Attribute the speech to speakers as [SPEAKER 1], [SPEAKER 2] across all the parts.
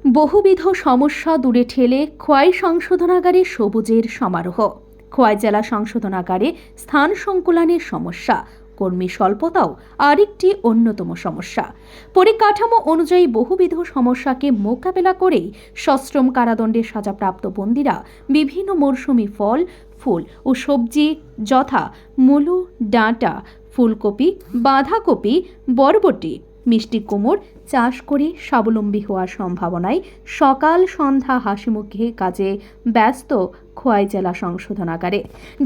[SPEAKER 1] বহুবিধ সমস্যা দূরে ঠেলে খোয়াই সংশোধনাগারে সবুজের সমারোহ। খোয়াই জেলা সংশোধনাগারে স্থান সংকুলানের সমস্যা, কর্মী স্বল্পতাও আরেকটি অন্যতম সমস্যা। পরিকাঠামো অনুযায়ী বহুবিধ সমস্যাকে মোকাবেলা করেই সশ্রম কারাদণ্ডের সাজাপ্রাপ্ত বন্দীরা বিভিন্ন মরশুমি ফল, ফুল ও সবজি যথা মূলো, ডাঁটা, ফুলকপি, বাঁধাকপি, বরবটি, মিষ্টি কুমড় চাষ করে স্বাবলম্বী হওয়ার সম্ভাবনায় সকাল সন্ধ্যা হাসিমুখে কাজে ব্যস্ত খোয়াই জেলা সংশোধনাগারে।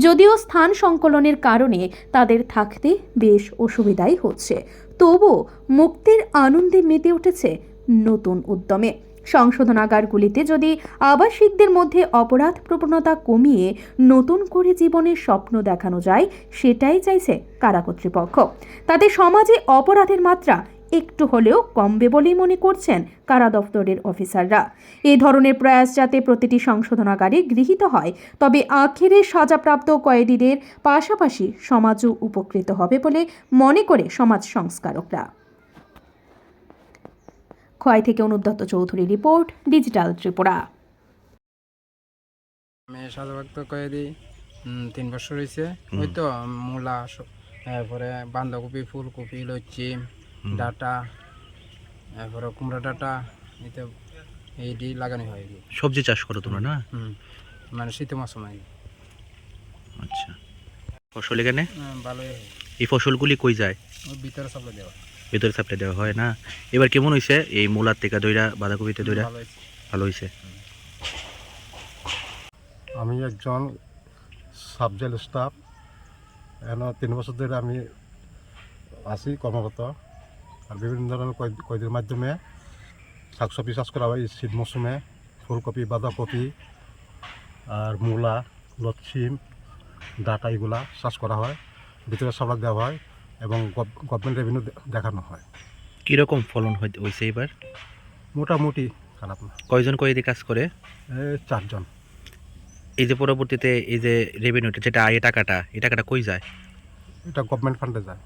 [SPEAKER 1] যদিও স্থান সংকলনের কারণে তাদের থাকতে বেশ অসুবিধাই হচ্ছে, তবুও মুক্তির আনন্দে মেতে উঠেছে নতুন উদ্যমে। সংশোধনাগারগুলিতে যদি আবাসিকদের মধ্যে অপরাধ প্রবণতা কমিয়ে নতুন করে জীবনের স্বপ্ন দেখানো যায়, সেটাই চাইছে কারা কর্তৃপক্ষ। তাতে সমাজে অপরাধের মাত্রা একটু হলেও কমবে বলেই মনে করছেন কারা দফতরের অফিসাররা। এই ধরনের প্রয়াস যাতে প্রতিটি সংশোধনাগারে গৃহীত হয়, তবে আখেরে সাজাপ্রাপ্ত কয়েদিদের পাশাপাশি সমাজও উপকৃত হবে বলে মনে করে সমাজ সংস্কারকরা। খোয়াই থেকে অনুব্রত চৌধুরী রিপোর্ট, ডিজিটাল ত্রিপুরা।
[SPEAKER 2] আমি সাজাপ্রাপ্ত কয়েদি 3 বছর হয়েছে। ওই তো মূলা, তারপরে বাঁধাকপি, ফুলকপি, লচ্ছি, ডাটা, তারপরে কুমড়া ডাটা, এতে এইটি লাগানো হয়।
[SPEAKER 3] সবজি চাষ করো তোমরা না?
[SPEAKER 2] মানে শীত মৌসুমে।
[SPEAKER 3] আচ্ছা, ফসল এখানে
[SPEAKER 2] ভালোই হয়।
[SPEAKER 3] এই ফসলগুলি কই যায়?
[SPEAKER 2] ওই ভিতরে সাপ্লাই দেওয়া হয়।
[SPEAKER 3] ভিতরে সাপ্লাই দেওয়া হয় না? এবার কেমন হয়েছে এই মূলার থেকে দইরা, বাঁধাকপিতে দইরা?
[SPEAKER 2] ভালো হয়েছে।
[SPEAKER 3] ভালো হয়েছে।
[SPEAKER 4] আমি একজন সাবজেল স্টাফ, এখানে 3 বছর ধরে আমি আছি কর্মরত। আর বিভিন্ন ধরনের কয়েদির মাধ্যমে শাকসবজি চাষ করা হয় শীত মৌসুমে। ফুলকপি, বাঁধাকপি আর মূলা, লচ্ছিম, ডাটা এগুলা চাষ করা হয়, ভিতরে সাপ্লাই দেওয়া হয় এবং গভর্নমেন্ট রেভিনিউ দেখানো হয়।
[SPEAKER 3] কীরকম ফলন হয়েছে এবার?
[SPEAKER 4] মোটামুটি খারাপ না।
[SPEAKER 3] কয়জন কয়েদি কাজ করে?
[SPEAKER 4] 4 জন।
[SPEAKER 3] এই যে পরবর্তীতে এই যে রেভিনিউটা যেটা এই টাকাটা কই যায়?
[SPEAKER 4] এটা গভর্নমেন্ট ফান্ডে যায়।